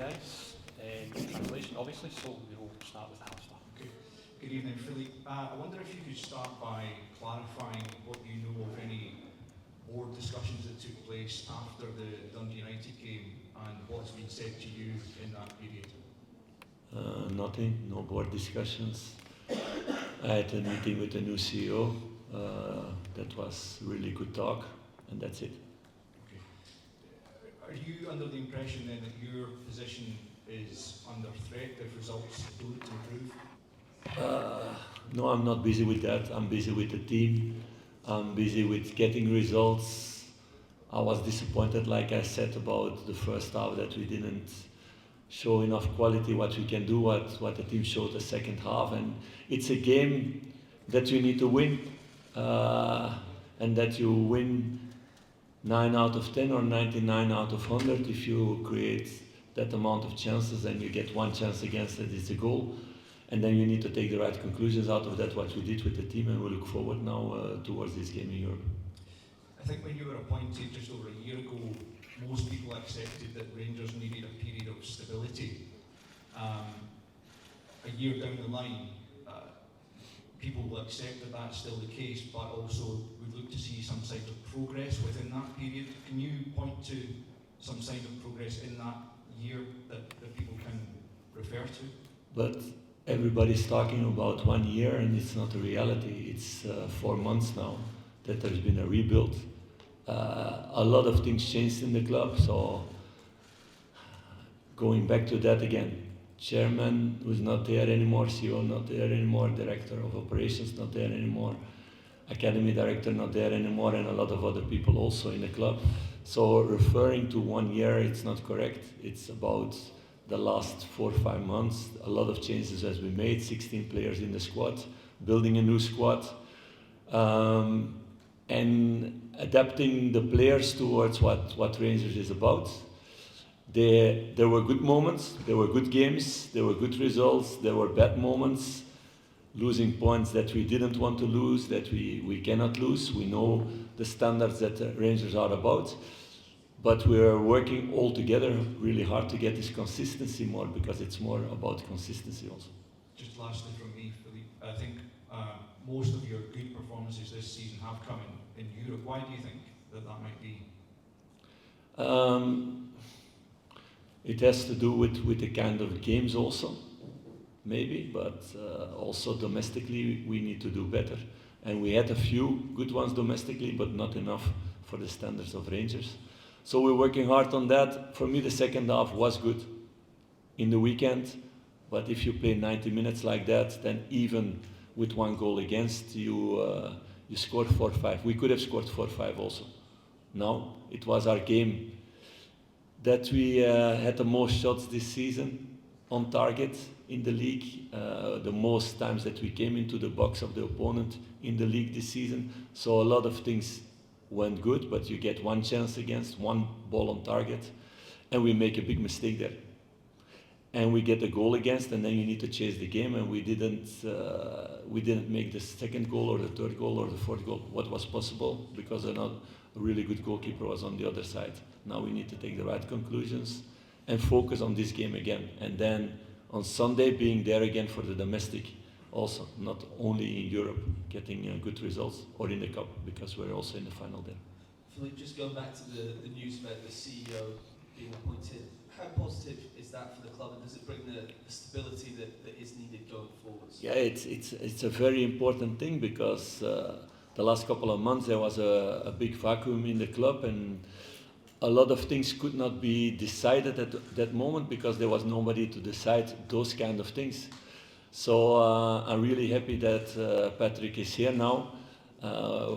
case, translation obviously, so we'll start with Alistair. Okay. Good evening, Philippe. I wonder if you could start by clarifying what you know of any board discussions that took place after the Dundee United game and what has been said to you in that period. Nothing, no board discussions. I had a meeting with the new CEO. That was really good talk, and that's it. Okay. Are you under the impression then that your position is under threat if results don't improve? No, I'm not busy with that. I'm busy with the team. I'm busy with getting results. I was disappointed, like I said, about the first half, that we didn't show enough quality, what we can do, what the team showed the second half. And it's a game that you need to win. And that you win 9 out of 10 or 99 out of 100 if you create that amount of chances and you get one chance against it, it's a goal. And then you need to take the right conclusions out of that, what we did with the team, and we look forward now towards this game in Europe. I think when you were appointed just over a year ago, most people accepted that Rangers needed a period of stability. A year down the line, people will accept that that's still the case, but also we'd look to see some signs of progress within that period. Can you point to some signs of progress in that year that people can refer to? But everybody's talking about 1 year, and it's not a reality. It's 4 months now that there's been a rebuild. A lot of things changed in the club, so going back to that again, chairman who's not there anymore, CEO not there anymore, director of operations not there anymore, academy director not there anymore, and a lot of other people also in the club. So referring to 1 year, it's not correct. It's about the last 4 or 5 months. A lot of changes has been made, 16 players in the squad, building a new squad, and adapting the players towards what Rangers is about. There were good moments, there were good games, there were good results, there were bad moments, losing points that we didn't want to lose, that we cannot lose. We know the standards that the Rangers are about, but we're working all together really hard to get this consistency more, because it's more about consistency also. Just lastly from me, Philippe, I think most of your good performances this season have come in Europe. Why do you think that might be? It has to do with the kind of games also, maybe, but also domestically we need to do better. And we had a few good ones domestically, but not enough for the standards of Rangers. So we're working hard on that. For me, the second half was good in the weekend, but if you play 90 minutes like that, then even with 1 goal against, you scored 4-5. We could have scored 4-5 also. No, it was our game that we had the most shots this season on target in the league, the most times that we came into the box of the opponent in the league this season. So a lot of things went good, but you get 1 chance against, 1 ball on target, and we make a big mistake there. And we get a goal against, and then you need to chase the game, and we didn't make the second goal or the third goal or the fourth goal. What was possible, because a really good goalkeeper was on the other side. Now we need to take the right conclusions and focus on this game again. And then on Sunday being there again for the domestic also, not only in Europe, getting good results, or in the cup, because we're also in the final there. Philippe, just going back to the news about the CEO being appointed, how positive is that for the club, and does it bring the stability that is needed going forwards? Yeah, it's a very important thing, because the last couple of months there was a big vacuum in the club, and a lot of things could not be decided at that moment because there was nobody to decide those kind of things. So I'm really happy that Patrick is here now.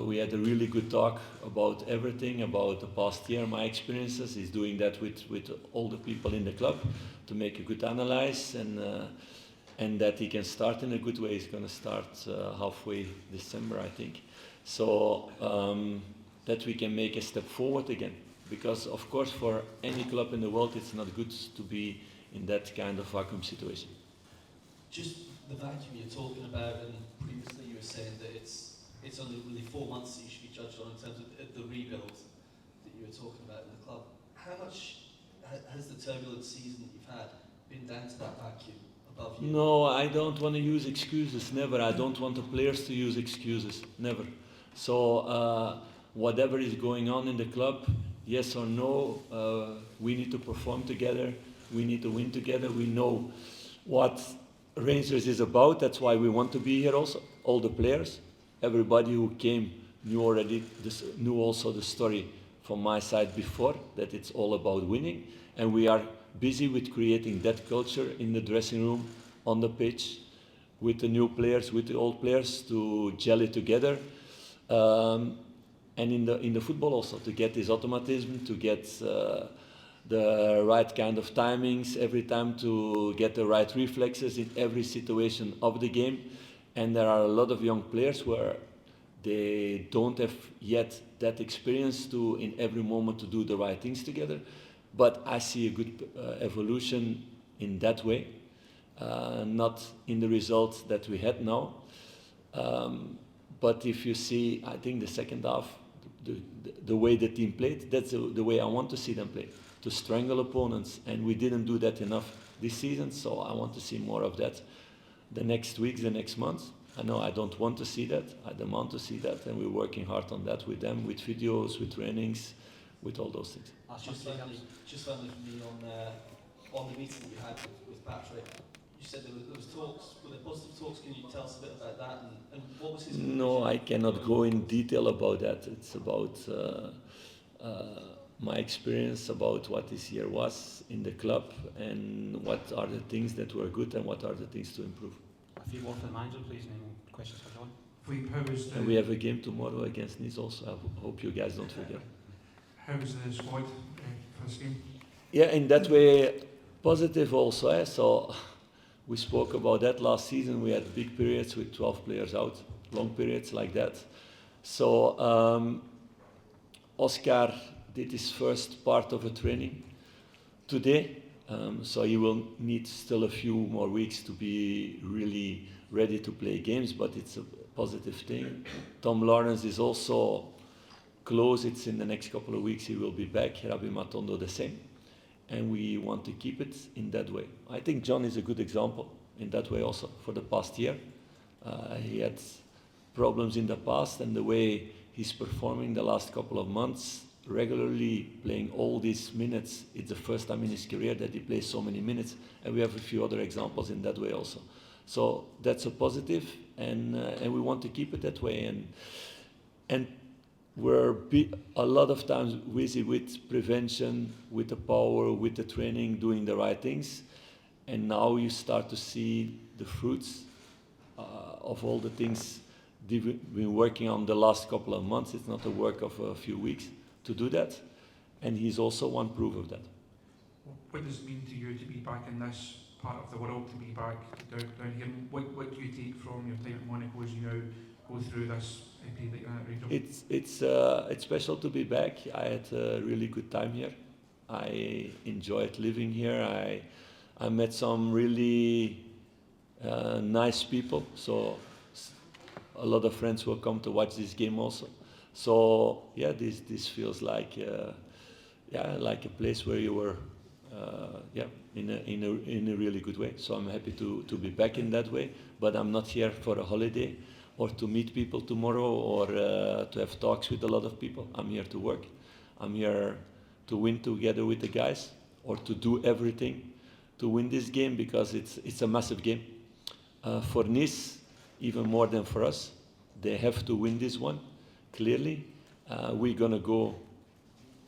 We had a really good talk about everything, about the past year, my experiences. He's doing that with all the people in the club to make a good analysis, and that he can start in a good way. He's going to start halfway December, I think. So that we can make a step forward again. Because, of course, for any club in the world, it's not good to be in that kind of vacuum situation. Just the vacuum you're talking about, and previously you were saying that it's only really 4 months that you should be judged on in terms of the rebuild that you were talking about in the club. How much has the turbulent season that you've had been down to that vacuum above you? No, I don't want to use excuses. Never. I don't want the players to use excuses. Never. So whatever is going on in the club, yes or no, we need to perform together. We need to win together. We know what Rangers is about. That's why we want to be here. Also, all the players, everybody who came knew also the story from my side before, that it's all about winning, and we are busy with creating that culture in the dressing room, on the pitch, with the new players, with the old players, to gel it together, and in the football also, to get this automatism, to get the right kind of timings every time, to get the right reflexes in every situation of the game. And there are a lot of young players where they don't have yet that experience to, in every moment, to do the right things together. But I see a good evolution in that way, not in the results that we had now. But if you see, I think the second half, the way the team played, that's the way I want to see them play, to strangle opponents. And we didn't do that enough this season, so I want to see more of that the next weeks, the next months. I know I don't want to see that, I demand to see that, and we're working hard on that with them, with videos, with trainings, with all those things. Just finally for me on the meeting that you had with Patrick, you said there was talks, were there positive talks? Can you tell us a bit about that, and what was his conclusion? No, I cannot go in detail about that. It's about my experience, about what this year was in the club, and what are the things that were good and what are the things to improve. A few more for the manager, please, and then questions for John. Philippe, how was And we have a game tomorrow against Nice also. I hope you guys don't forget. how was the squad for this game? Yeah, in that way, positive also. So we spoke about that last season. We had big periods with 12 players out, long periods like that. So Oscar did his first part of a training today. So he will need still a few more weeks to be really ready to play games, but it's a positive thing. Tom Lawrence is also close. It's in the next couple of weeks he will be back. Rabbi Matondo the same. And we want to keep it in that way. I think John is a good example in that way also for the past year. He had problems in the past, and the way he's performing the last couple of months, regularly playing all these minutes. It's the first time in his career that he plays so many minutes, and we have a few other examples in that way also. So that's a positive, and we want to keep it that way. And we're a lot of times busy with prevention, with the power, with the training, doing the right things, and now you start to see the fruits of all the things we've been working on the last couple of months. It's not a work of a few weeks to do that, and he's also one proof of that. What does it mean to you to be back in this part of the world, to be back down here? What do you take from your time at Monaco as you now go through this period that you're at Rangers? It's special to be back. I had a really good time here. I enjoyed living here. I met some really nice people. So a lot of friends will come to watch this game also. So yeah, this feels like like a place where you were in a really good way. So I'm happy to be back in that way. But I'm not here for a holiday or to meet people tomorrow or to have talks with a lot of people. I'm here to work. I'm here to win together with the guys, or to do everything to win this game, because it's a massive game. For Nice, even more than for us, they have to win this one. Clearly, we're going to go,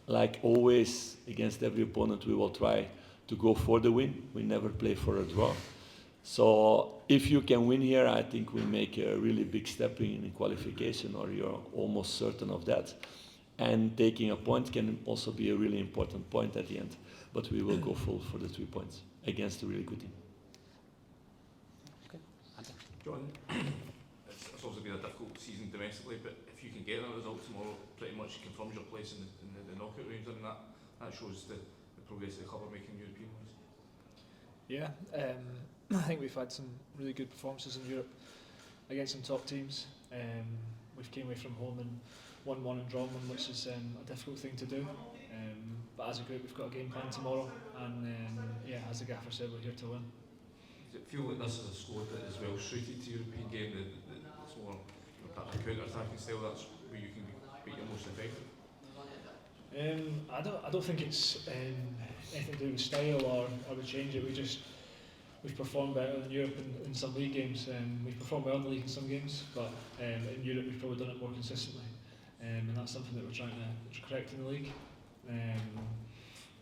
like always, against every opponent. We will try to go for the win. We never play for a draw. So if you can win here, I think we make a really big step in qualification, or you're almost certain of that. And taking a point can also be a really important point at the end. But we will go full for the 3 points against a really good team. Okay. John, it's obviously been a difficult season domestically, but if you can get a result tomorrow, pretty much confirms your place in the knockout range, and that shows the progress the club are making European wise. Yeah, I think we've had some really good performances in Europe against some top teams. We've came away from home and won one and drawn one, which is a difficult thing to do. But as a group, we've got a game plan tomorrow, and yeah, as the gaffer said, we're here to win. Does it feel like this is a squad that is well suited to European game, that's more perhaps a counter-attacking style, that's where you can be your most effective? I don't think it's anything to do with style or we change it. We've performed better in Europe in some league games. We've performed well in the league in some games, but in Europe we've probably done it more consistently, and that's something that we're trying to correct in the league.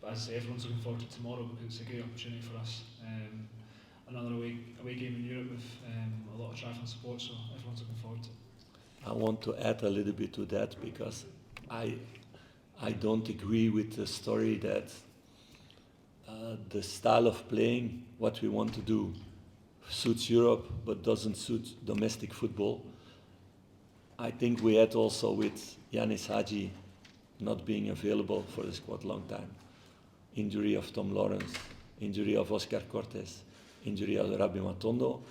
But as I say, everyone's looking forward to tomorrow because it's a great opportunity for us. Another away game in Europe with a lot of triathlon support, so everyone's looking forward to it. I want to add a little bit to that because I don't agree with the story that the style of playing, what we want to do, suits Europe but doesn't suit domestic football. I think we had also with Yanis Hadji not being available for the squad long time. Injury of Tom Lawrence, injury of Oscar Cortes, injury of Rabbi Matondo.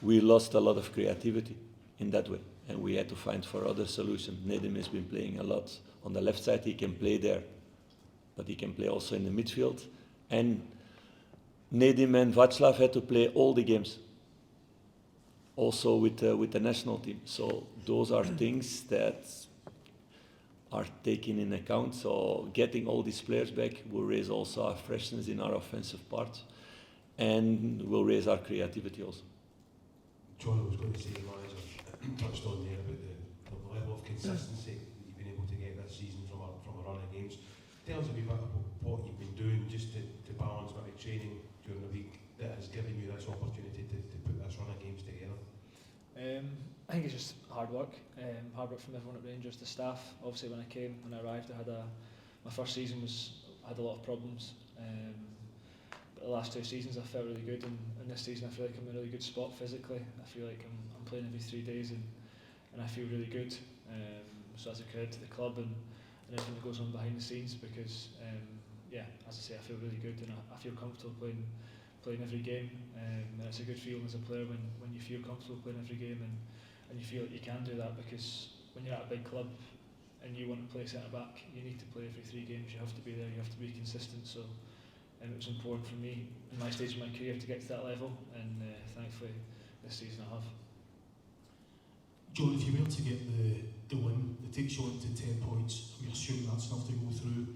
We lost a lot of creativity in that way, and we had to find for other solutions. Nedim has been playing a lot on the left side. He can play there, but he can play also in the midfield. And Nedim and Václav had to play all the games, also with the national team. So those are things that are taken in account. So getting all these players back will raise also our freshness in our offensive part, and will raise our creativity also. John, I was going to say, the manager touched on there about the level of consistency that you've been able to get this season from a run of games. Tell us a wee bit about what you've been doing just to balance maybe training during the week that has given you this opportunity to put this run of games together. I think it's just hard work from everyone at Rangers, the staff. Obviously, when I arrived, my first season I had a lot of problems. But the last 2 seasons I felt really good, and this season I feel like I'm in a really good spot physically. I feel like I'm playing every 3 days, and I feel really good. So as a credit to the club and everything that goes on behind the scenes, because yeah, as I say, I feel really good, and I feel comfortable playing every game. And it's a good feeling as a player when you feel comfortable playing every game, and you feel like you can do that, because when you're at a big club and you want to play centre back, you need to play every 3 games. You have to be there. You have to be consistent. So it was important for me in my stage of my career to get to that level, and thankfully this season I have. John, if you were to get the win that takes you on to 10 points, we assume that's enough to go through.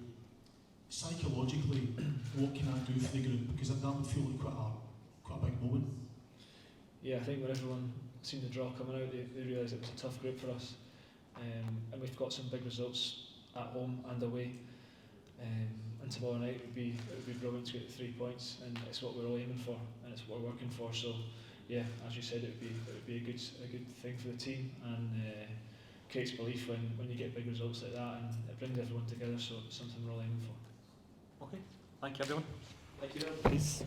Psychologically, what can that do for the group? Because that would feel like quite a big moment. Yeah, I think when everyone seen the draw coming out, they realised it was a tough group for us, and we've got some big results at home and away. And tomorrow night it would be brilliant to get the 3 points, and it's what we're all aiming for, and it's what we're working for. So yeah, as you said, it would be a good thing for the team, and creates belief when you get big results like that, and it brings everyone together. So it's something we're all aiming for. Okay, thank you everyone. Thank you. Please.